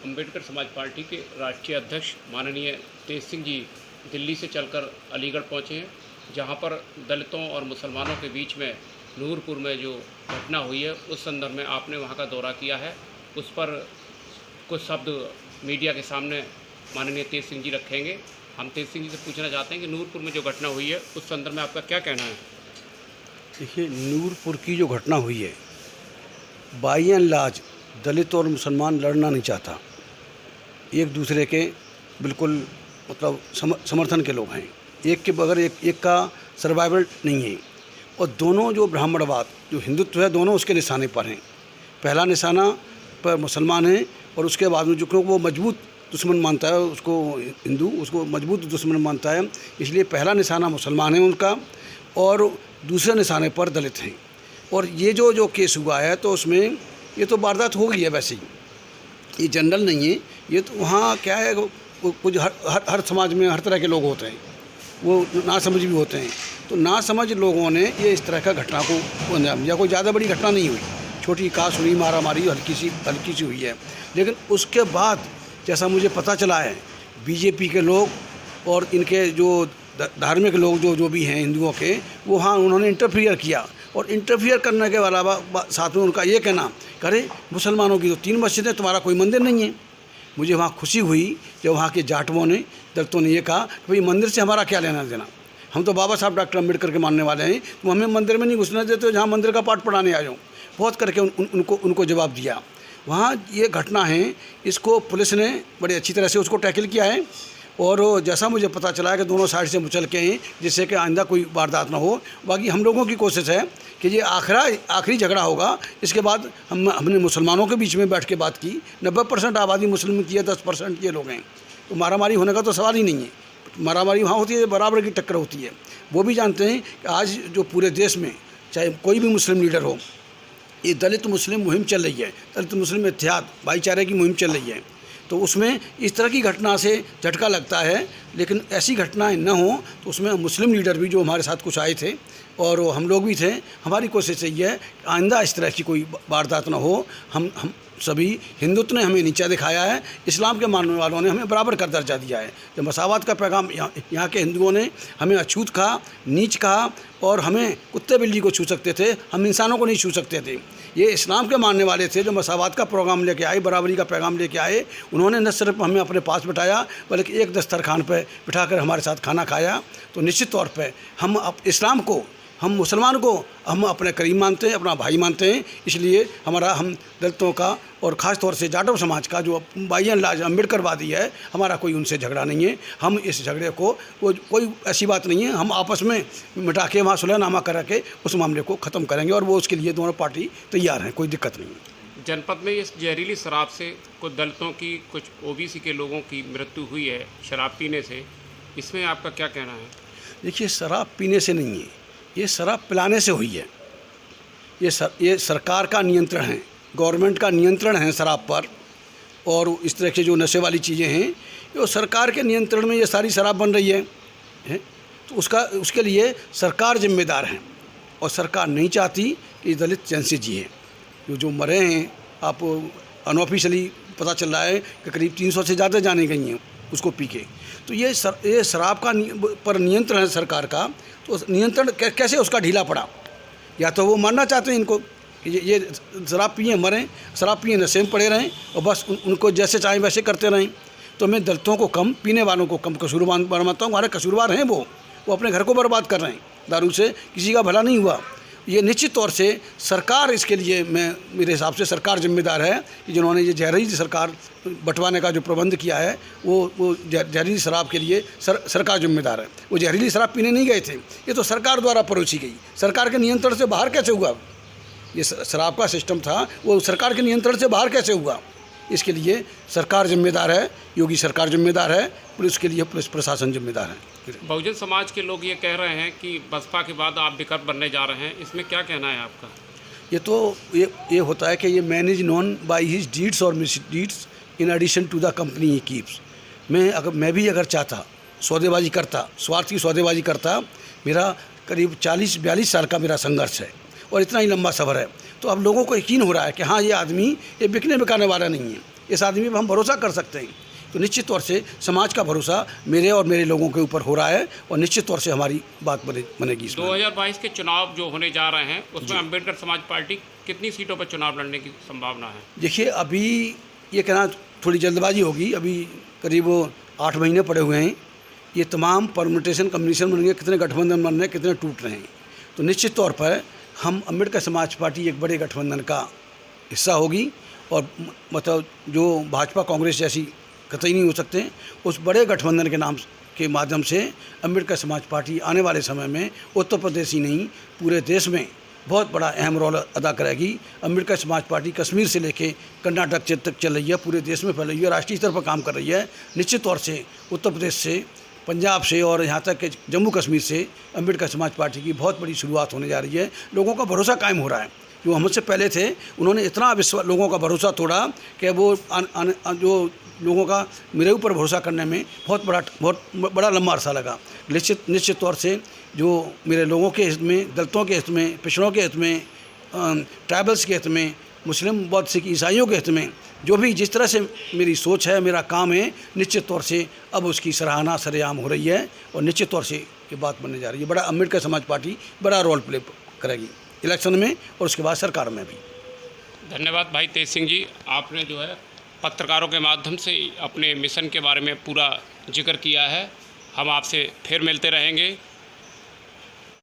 अम्बेडकर समाज पार्टी के राष्ट्रीय अध्यक्ष माननीय तेज सिंह जी दिल्ली से चलकर अलीगढ़ पहुंचे हैं, जहां पर दलितों और मुसलमानों के बीच में नूरपुर में जो घटना हुई है उस संदर्भ में आपने वहां का दौरा किया है। उस पर कुछ शब्द मीडिया के सामने माननीय तेज सिंह जी रखेंगे। हम तेज सिंह जी से पूछना चाहते हैं कि नूरपुर में जो घटना हुई है उस संदर्भ में आपका क्या कहना है? देखिए, नूरपुर की जो घटना हुई है, बाई एंड लार्ज दलित और मुसलमान लड़ना नहीं चाहता, एक दूसरे के बिल्कुल मतलब समर्थन के लोग हैं, एक के बगैर एक का सर्वाइवल नहीं है। और दोनों जो ब्राह्मणवाद जो हिंदुत्व है दोनों उसके निशाने पर हैं। पहला निशाना पर मुसलमान है और उसके बाद में जो क्योंकि वो मजबूत दुश्मन मानता है उसको, हिंदू उसको मजबूत दुश्मन मानता है, इसलिए पहला निशाना मुसलमान है उनका और दूसरे निशाने पर दलित हैं। और ये जो केस हुआ है तो उसमें ये तो वारदात हो गई है, वैसे ही ये जनरल नहीं है। ये तो वहाँ क्या है, कुछ हर समाज में हर तरह के लोग होते हैं, वो नासमझ भी होते हैं। तो नासमझ लोगों ने ये इस तरह का घटना को अंजाम दिया। कोई ज़्यादा बड़ी घटना नहीं हुई, छोटी काश हुई, मारा मारी हल्की सी हुई है। लेकिन उसके बाद जैसा मुझे पता चला है, बीजेपी के लोग और इनके जो धार्मिक लोग जो भी हैं हिंदुओं के, वो हाँ उन्होंने इंटरफियर किया। और इंटरफियर करने के अलावा साथ में उनका ये कहना, करे मुसलमानों की तो 3 मस्जिदें, तुम्हारा कोई मंदिर नहीं है। मुझे वहाँ खुशी हुई जब वहाँ के जाटवों ने, दलितों ने ये कहा कि भाई मंदिर से हमारा क्या लेना देना, हम तो बाबा साहब डॉक्टर अम्बेडकर के मानने वाले हैं, तुम हमें मंदिर में नहीं घुसने देते जहाँ मंदिर का पाठ पढ़ाने आ जाओ। बहुत करके उनको जवाब दिया। वहाँ ये घटना है, इसको पुलिस ने बड़ी अच्छी तरह से उसको टैकल किया है। और जैसा मुझे पता चला है कि दोनों साइड से मुचल के हैं, जिससे कि आइंदा कोई वारदात ना हो। बाकी हम लोगों की कोशिश है कि ये आखिरी झगड़ा होगा। इसके बाद हमने मुसलमानों के बीच में बैठ के बात की। 90% आबादी मुस्लिम की है, 10% ये लोग हैं। तो मारामारी होने का तो सवाल ही नहीं है। मारामारी वहाँ होती है, बराबर की टक्कर होती है। वो भी जानते हैं कि आज जो पूरे देश में चाहे कोई भी मुस्लिम लीडर हो, ये दलित मुस्लिम मुहिम चल रही है, दलित मुस्लिम इत्तेहाद भाईचारे की मुहिम चल रही है। तो उसमें इस तरह की घटना से झटका लगता है, लेकिन ऐसी घटनाएं न हो तो उसमें मुस्लिम लीडर भी जो हमारे साथ कुछ आए थे और हम लोग भी थे, हमारी कोशिश यही है कि आइंदा इस तरह की कोई वारदात न हो। हम सभी, हिंदुत्व ने हमें नीचा दिखाया है, इस्लाम के मानने वालों ने हमें बराबर का दर्जा दिया है। जब मसावत का पैगाम यहाँ के हिंदुओं ने हमें अछूत कहा, नीच कहा और हमें कुत्ते बिल्ली को छू सकते थे, हम इंसानों को नहीं छू सकते थे। ये इस्लाम के मानने वाले थे जो मसावत का प्रोग्राम लेके आए, बराबरी का पैगाम लेके आए। उन्होंने न सिर्फ हमें अपने पास बिठाया बल्कि एक दस्तरखान पर बिठाकर हमारे साथ खाना खाया। तो निश्चित तौर पर हम इस्लाम को, हम मुसलमान को हम अपने करीब मानते हैं, अपना भाई मानते हैं। इसलिए हम दलितों का और ख़ास तौर से जाटव समाज का जो बाई एंड लार्ज अम्बेडकरवादी है, हमारा कोई उनसे झगड़ा नहीं है। हम इस झगड़े को कोई ऐसी बात नहीं है, हम आपस में मिटा के वहाँ सुलहनामा करा के उस मामले को ख़त्म करेंगे और वो उसके लिए दोनों पार्टी तैयार हैं, कोई दिक्कत नहीं है। जनपद में इस जहरीली शराब से कुछ दलितों की, कुछ ओबीसी के लोगों की मृत्यु हुई है शराब पीने से, इसमें आपका क्या कहना है? देखिए, शराब पीने से नहीं है, ये शराब पिलाने से हुई है। ये सरकार का नियंत्रण है, गवर्नमेंट का नियंत्रण है शराब पर। और इस तरह के जो नशे वाली चीज़ें हैं, ये सरकार के नियंत्रण में ये सारी शराब बन रही है। तो उसके लिए सरकार जिम्मेदार है और सरकार नहीं चाहती कि दलित चैन से जिए। जो मरे हैं, आप अनऑफिशियली पता चल रहा है कि करीब 300 से ज़्यादा जाने गई हैं उसको पी के। तो ये शराब का पर नियंत्रण है सरकार का। तो नियंत्रण कैसे उसका ढीला पड़ा? या तो वो मानना चाहते हैं इनको कि ये शराब पिए मरें, शराब पिए नशे में पड़े रहें और बस उनको जैसे चाहें वैसे करते रहें। तो मैं दलितों को कम, पीने वालों को कम कसूरवार मानता हूँ। हमारे कसूरवार हैं वो अपने घर को बर्बाद कर रहे हैं, दारू से किसी का भला नहीं हुआ। ये निश्चित तौर से सरकार, इसके लिए मेरे हिसाब से सरकार जिम्मेदार है कि जिन्होंने ये जहरीली सरकार बंटवाने का जो प्रबंध किया है, वो जहरीली शराब के लिए सरकार जिम्मेदार है। वो जहरीली शराब पीने नहीं गए थे, ये तो सरकार द्वारा परोसी गई। सरकार के नियंत्रण से बाहर कैसे हुआ? ये शराब का सिस्टम था, वो सरकार के नियंत्रण से बाहर कैसे हुआ? इसके लिए सरकार जिम्मेदार है, योगी सरकार जिम्मेदार है, पुलिस के लिए पुलिस प्रशासन जिम्मेदार है। बहुजन समाज के लोग ये कह रहे हैं कि बसपा के बाद आप विकल्प बनने जा रहे हैं, इसमें क्या कहना है आपका? ये होता है कि ये man is known by his deeds और misdeeds in addition to the company he keeps. मैं भी अगर चाहता, सौदेबाजी करता, स्वार्थ की सौदेबाजी करता, मेरा करीब 40-42 साल का मेरा संघर्ष है और इतना ही लंबा सफ़र है। तो अब लोगों को यकीन हो रहा है कि हाँ, ये आदमी ये बिकने बिकाने वाला नहीं है, इस आदमी पर हम भरोसा कर सकते हैं। तो निश्चित तौर से समाज का भरोसा मेरे और मेरे लोगों के ऊपर हो रहा है और निश्चित तौर से हमारी बात बनेगी इसमें। 2022 के चुनाव जो होने जा रहे हैं उसमें अम्बेडकर समाज पार्टी कितनी सीटों पर चुनाव लड़ने की संभावना है? देखिए, अभी ये कहना थोड़ी जल्दबाजी होगी। अभी करीब 8 महीने पड़े हुए हैं। ये तमाम परम्यूटेशन कम्बिनेशन बन गए, कितने गठबंधन बन रहे हैं, कितने टूट रहे हैं। तो निश्चित तौर पर हम अम्बेडकर समाज पार्टी एक बड़े गठबंधन का हिस्सा होगी और मतलब जो भाजपा कांग्रेस जैसी कतई नहीं हो सकते हैं। उस बड़े गठबंधन के नाम के माध्यम से अम्बेडकर समाज पार्टी आने वाले समय में उत्तर प्रदेश ही नहीं पूरे देश में बहुत बड़ा अहम रोल अदा करेगी। अम्बेडकर समाज पार्टी कश्मीर से लेके कर्नाटक तक चल रही है, पूरे देश में फैल रही है, राष्ट्रीय स्तर पर काम कर रही है। निश्चित तौर से उत्तर प्रदेश से, पंजाब से और यहाँ तक कि जम्मू कश्मीर से अम्बेडकर समाज पार्टी की बहुत बड़ी शुरुआत होने जा रही है। लोगों का भरोसा कायम हो रहा है। जो हमसे पहले थे उन्होंने इतना विश्वास लोगों का भरोसा तोड़ा कि वो जो लोगों का मेरे ऊपर भरोसा करने में बहुत बड़ा लंबा अरसा लगा। निश्चित तौर से जो मेरे लोगों के हित में, दलितों के हित में, पिछड़ों के हित में, ट्राइबल्स के हित में, मुस्लिम, बौद्ध, सिख, ईसाइयों के हित में जो भी जिस तरह से मेरी सोच है, मेरा काम है, निश्चित तौर से अब उसकी सराहना सरेआम हो रही है और निश्चित तौर से ये बात बनने जा रही है। बड़ा अम्बेडकर समाज पार्टी बड़ा रोल प्ले करेगी इलेक्शन में और उसके बाद सरकार में भी। धन्यवाद भाई तेज सिंह जी, आपने जो है पत्रकारों के माध्यम से अपने मिशन के बारे में पूरा जिक्र किया है। हम आपसे फिर मिलते रहेंगे।